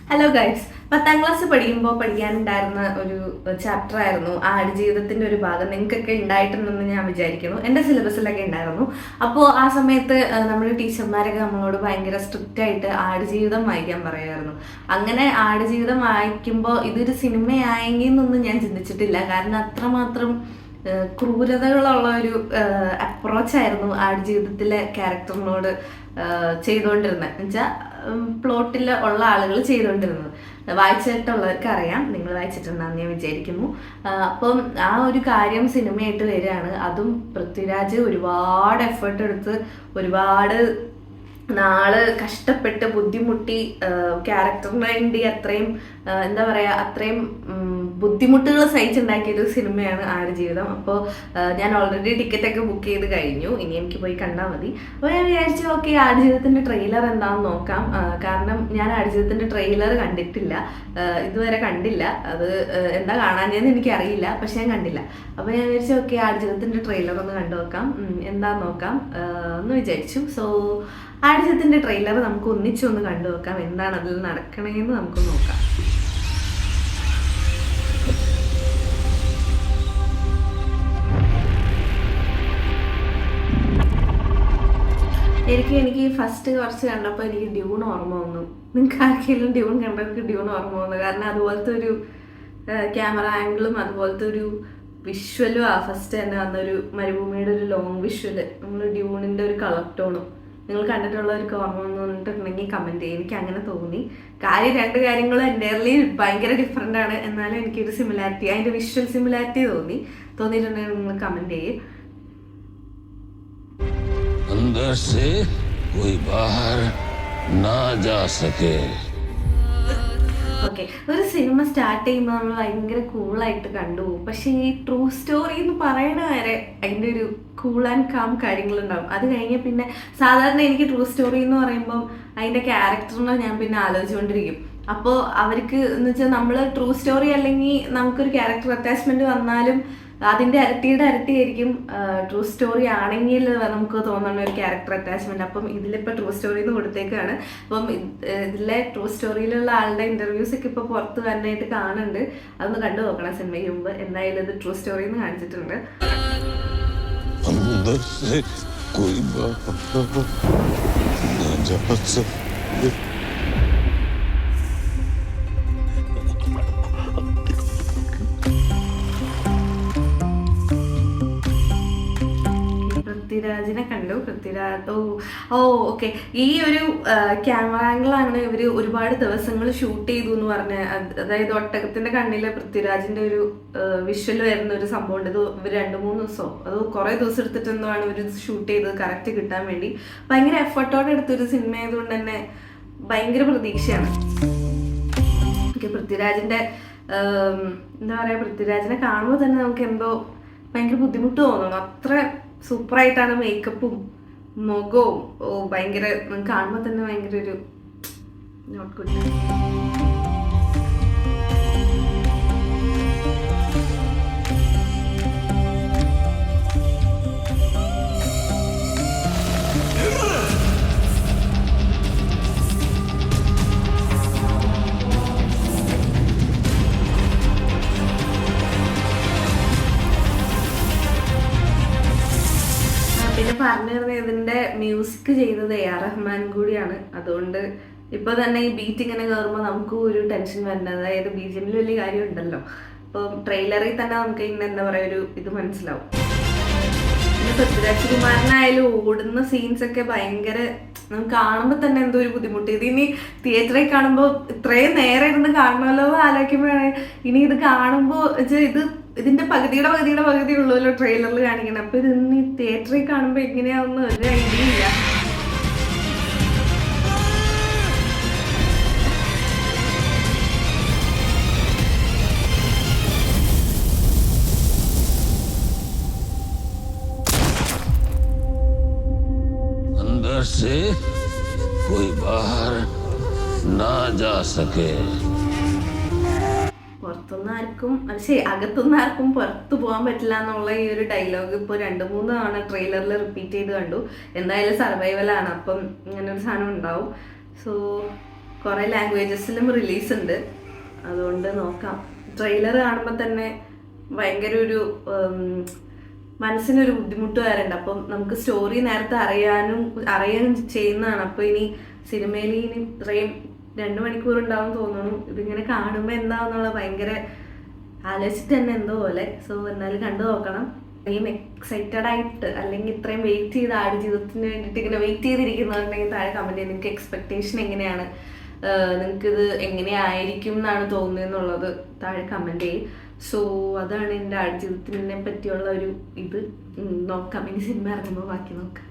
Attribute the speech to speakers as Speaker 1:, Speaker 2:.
Speaker 1: Hello guys, 10ാം class പഠിക്കുമ്പോൾ പഠിക്കാനുണ്ടായിരുന്ന ഒരു chapter ആയിരുന്നു ആടുജീവിതത്തിന്റെ ഒരു ഭാഗം. നിങ്ങൾക്കൊക്കെ ഉണ്ടായിട്ടുണ്ടെന്ന് ഞാൻ വിചാരിക്കുന്നു. എൻ്റെ സിലബസിലൊക്കെ ഉണ്ടായിരുന്നു. അപ്പോൾ ആ സമയത്ത് നമ്മുടെ ടീച്ചർമാരൊക്കെ നമ്മളോട് ഭയങ്കര സ്ട്രിക്റ്റ് ആയിട്ട് ആടുജീവിതം വായിക്കാൻ പറയുമായിരുന്നു. അങ്ങനെ ആടുജീവിതം വായിക്കുമ്പോൾ ഇതൊരു സിനിമയായെങ്കിൽ എന്നൊന്നും ഞാൻ ചിന്തിച്ചിട്ടില്ല. കാരണം അത്രമാത്രം ക്രൂരതകളുള്ള ഒരു അപ്രോച്ചായിരുന്നു ആടുജീവിതത്തിലെ ക്യാരക്ടറിനോട് ചെയ്തുകൊണ്ടിരുന്നത്. എന്നുവെച്ചാൽ പ്ലോട്ടിൽ ഉള്ള ആളുകൾ ചെയ്തുകൊണ്ടിരുന്നത്. വായിച്ചിട്ടുള്ളവർക്ക് അറിയാം, നിങ്ങൾ വായിച്ചിട്ടുണ്ടെന്ന് ഞാൻ വിചാരിക്കുന്നു. അപ്പം ആ ഒരു കാര്യം സിനിമയായിട്ട് വരികയാണ്. അതും പൃഥ്വിരാജ് ഒരുപാട് എഫേർട്ട് എടുത്ത് ഒരുപാട് നാള് കഷ്ടപ്പെട്ട് ബുദ്ധിമുട്ടി ക്യാരക്ടറിന് വേണ്ടി അത്രയും എന്താ പറയുക, അത്രയും ബുദ്ധിമുട്ടുകൾ സഹിച്ചുണ്ടാക്കിയൊരു സിനിമയാണ് ആടുജീവിതം. അപ്പോൾ ഞാൻ ഓൾറെഡി ടിക്കറ്റൊക്കെ ബുക്ക് ചെയ്ത് കഴിഞ്ഞു. ഇനി എനിക്ക് പോയി കണ്ടാൽ മതി. അപ്പോൾ ഞാൻ വിചാരിച്ചു ഓക്കെ, ആടുജീവിതത്തിൻ്റെ ട്രെയിലർ എന്താണെന്ന് നോക്കാം. കാരണം ഞാൻ ആടുജീവിതത്തിൻ്റെ ട്രെയിലർ കണ്ടിട്ടില്ല, ഇതുവരെ കണ്ടില്ല. അത് എന്താ കാണാഞ്ഞെന്ന് എനിക്കറിയില്ല, പക്ഷെ ഞാൻ കണ്ടില്ല. അപ്പോൾ ഞാൻ വിചാരിച്ചു ഓക്കെ, ആടുജീവിതത്തിൻ്റെ ട്രെയിലർ ഒന്ന് കണ്ടു നോക്കാം, എന്താന്ന് നോക്കാം എന്ന് വിചാരിച്ചു. സോ ആടുജീവിതത്തിൻ്റെ ട്രെയിലർ നമുക്ക് ഒന്നിച്ചൊന്ന് കണ്ടു നോക്കാം. എന്താണ് അതിൽ നടക്കണേന്ന് നമുക്ക് നോക്കാം. എനിക്ക് ഫസ്റ്റ് കുറച്ച് കണ്ടപ്പോൾ എനിക്ക് ഡ്യൂൺ ഓർമ്മ വന്നു. നിങ്ങൾക്ക് ആർക്കെങ്കിലും ഡ്യൂൺ കണ്ടവർക്ക് ഡ്യൂൺ ഓർമ്മ വന്നു. കാരണം അതുപോലത്തെ ഒരു ക്യാമറ ആംഗിളും അതുപോലത്തെ ഒരു വിഷ്വലും ഫസ്റ്റ് തന്നെ വന്നൊരു മരുഭൂമിയുടെ ഒരു ലോങ് വിഷ്വല്, നമ്മൾ ഡ്യൂണിൻ്റെ ഒരു കളർ ടോണും നിങ്ങൾ കണ്ടിട്ടുള്ളവർക്ക് ഓർമ്മ വന്നിട്ടുണ്ടെങ്കിൽ കമൻറ്റ് ചെയ്യും. എനിക്ക് അങ്ങനെ തോന്നി. രണ്ട് കാര്യങ്ങളും എൻ്റെർലി ഭയങ്കര ഡിഫറെൻ്റ് ആണ്, എന്നാലും എനിക്കൊരു സിമിലാരിറ്റി, അതിൻ്റെ വിഷ്വൽ സിമിലാരിറ്റി തോന്നിയിട്ടുണ്ടെങ്കിൽ നിങ്ങൾ കമൻറ്റ് ചെയ്യും.
Speaker 2: अंदर से कोई बाहर ना जा सके.
Speaker 1: ഓക്കെ, ഒരു സിനിമ സ്റ്റാർട്ട് ചെയ്യുമ്പോൾ നമ്മൾ ഭയങ്കര കൂളായിട്ട് കണ്ടു. പക്ഷെ ഈ ട്രൂ സ്റ്റോറി എന്ന് പറയണ വരെ അതിൻ്റെ ഒരു കൂൾ ആൻഡ് കാം കാര്യങ്ങളുണ്ടാവും. അത് കഴിഞ്ഞ് പിന്നെ സാധാരണ എനിക്ക് ട്രൂ സ്റ്റോറി എന്ന് പറയുമ്പം അതിൻ്റെ ക്യാരക്ടറിനെ ഞാൻ പിന്നെ ആലോചിച്ചുകൊണ്ടിരിക്കും. അപ്പോൾ അവർക്ക് എന്ന് വെച്ചാൽ നമ്മൾ ട്രൂ സ്റ്റോറി അല്ലെങ്കിൽ നമുക്കൊരു ക്യാരക്ടർ അറ്റാച്ച്മെൻറ്റ് വന്നാലും അതിൻ്റെ ഇരട്ടിയായിരിക്കും ട്രൂ സ്റ്റോറി ആണെങ്കിൽ നമുക്ക് തോന്നുന്ന ഒരു ക്യാരക്ടർ അറ്റാച്ച്മെൻറ്റ്. അപ്പം ഇതിലിപ്പോൾ ട്രൂ സ്റ്റോറി എന്ന് കൊടുത്തേക്കാണ്. അപ്പം ഇതിലെ ട്രൂ സ്റ്റോറിയിലുള്ള ആളുടെ ഇൻ്റർവ്യൂസ് ഒക്കെ ഇപ്പോൾ പുറത്ത് വരാനായിട്ട് കാണുന്നുണ്ട്. അതൊന്ന് കണ്ടു നോക്കണം സിനിമയ്ക്ക് മുമ്പ്. എന്തായാലും ഇത് ട്രൂ സ്റ്റോറി എന്ന് കാണിച്ചിട്ടുണ്ട്. പൃഥ്വിരാജിനെ കണ്ടു. ഓക്കെ, ഈ ഒരു ക്യാമറ ആംഗിളാണ് ഇവർ ഒരുപാട് ദിവസങ്ങൾ ഷൂട്ട് ചെയ്തു എന്ന് പറഞ്ഞ, അതായത് ഒട്ടകത്തിന്റെ കണ്ണിലെ പൃഥ്വിരാജിന്റെ ഒരു വിഷ്വൽ വരുന്ന ഒരു സംഭവം ഉണ്ട്. ഇത് ഇവർ 2-3 ദിവസമോ അത് കുറേ ദിവസം എടുത്തിട്ടെന്താണ് ഇവർ ഷൂട്ട് ചെയ്തത് കറക്റ്റ് കിട്ടാൻ വേണ്ടി. ഭയങ്കര എഫർട്ടോടെ എടുത്തൊരു സിനിമ ആയതുകൊണ്ട് തന്നെ ഭയങ്കര പ്രതീക്ഷയാണ്. ഓക്കെ, പൃഥ്വിരാജിന്റെ എന്താ പറയുക, പൃഥ്വിരാജിനെ കാണുമ്പോൾ തന്നെ നമുക്ക് എന്തോ ഭയങ്കര ബുദ്ധിമുട്ട് തോന്നണം. അത്ര സൂപ്പറായിട്ടാണ് മേക്കപ്പും മുഖവും. ഭയങ്കര കാണുമ്പോൾ തന്നെ ഭയങ്കര ഒരു നോട്ട് ഗുഡ്. പിന്നെ പറഞ്ഞിരുന്നത് ഇതിന്റെ മ്യൂസിക് ചെയ്തത് AR റഹ്മാൻ കൂടിയാണ്. അതുകൊണ്ട് ഇപ്പൊ തന്നെ ഈ ബീറ്റ് ഇങ്ങനെ കയറുമ്പോൾ നമുക്ക് ഒരു ടെൻഷൻ വരുന്നത്, അതായത് BGM വലിയ കാര്യം ഉണ്ടല്ലോ. അപ്പം ട്രെയിലറിൽ തന്നെ നമുക്ക് ഇങ്ങനെ എന്താ പറയുക ഒരു ഇത് മനസ്സിലാവും. പിന്നെ പൃഥ്വിരാജ് കുമാരനായാലും ഓടുന്ന സീൻസ് ഒക്കെ ഭയങ്കര നമുക്ക് കാണുമ്പോൾ തന്നെ എന്തോ ഒരു ബുദ്ധിമുട്ട്. ഇതിനി തിയേറ്ററിൽ കാണുമ്പോൾ ഇത്രയും നേരം ഇരുന്ന് കാണണമല്ലോ എന്ന് ആലോചിക്കുമ്പോഴാണ് ഇനി ഇത് കാണുമ്പോൾ ഇതിന്റെ പകുതി ഉള്ളല്ലോ ട്രെയിലറിൽ കാണിക്കണം. അപ്പൊ ഇത് ഇനി തിയേറ്ററിൽ കാണുമ്പോൾ എങ്ങനെയാവുന്ന ഒരു ഐഡിയ ഇല്ല.
Speaker 2: अंदर से कोई बाहर ना जा सके.
Speaker 1: അകത്തുനിന്ന് ആർക്കും പുറത്തു പോകാൻ പറ്റില്ല എന്നുള്ള ഈ ഒരു ഡയലോഗ് ഇപ്പോൾ 2-3 തവണ ട്രെയിലറിൽ റിപ്പീറ്റ് ചെയ്ത് കണ്ടു. എന്തായാലും സർവൈവലാണ്, അപ്പം ഇങ്ങനെ ഒരു സാധനം ഉണ്ടാവും. സോ കുറേ ലാംഗ്വേജസിലും റിലീസ് ഉണ്ട്. അതുകൊണ്ട് നോക്കാം. ട്രെയിലർ കാണുമ്പോൾ തന്നെ ഭയങ്കര ഒരു മനസ്സിനൊരു ബുദ്ധിമുട്ട് വരണ്ട. അപ്പം നമുക്ക് സ്റ്റോറി നേരത്തെ അറിയാനും ചെയ്യുന്നതാണ്. അപ്പോൾ ഇനി സിനിമയിൽ ഇനി ഇത്രയും 2 മണിക്കൂർ ഉണ്ടാവും തോന്നുന്നു. ഇതിങ്ങനെ കാണുമ്പോൾ എന്താണെന്നുള്ള ഭയങ്കര ആലോചിച്ചിട്ട് തന്നെ എന്തോ പോലെ. സോ എന്നാലും കണ്ടു നോക്കണം. ഇത്രയും എക്സൈറ്റഡ് ആയിട്ട് അല്ലെങ്കിൽ ഇത്രയും വെയിറ്റ് ചെയ്ത് ആടുജീവിതത്തിന് വേണ്ടിയിട്ട് ഇങ്ങനെ വെയിറ്റ് ചെയ്തിരിക്കുന്നവരുണ്ടെങ്കിൽ താഴെ കമൻറ്റ് ചെയ്ത് നിങ്ങൾക്ക് എക്സ്പെക്ടേഷൻ എങ്ങനെയാണ്, നിങ്ങൾക്കിത് എങ്ങനെയായിരിക്കും എന്നാണ് തോന്നുന്നതെന്നുള്ളത് താഴെ കമൻറ്റ് ചെയ്യും. സോ അതാണ് എൻ്റെ ആടുജീവിതത്തിനെ പറ്റിയുള്ള ഒരു ഇത്. നോക്കാം, ഇനി സിനിമ ഇറങ്ങുമ്പോൾ ബാക്കി നോക്കാം.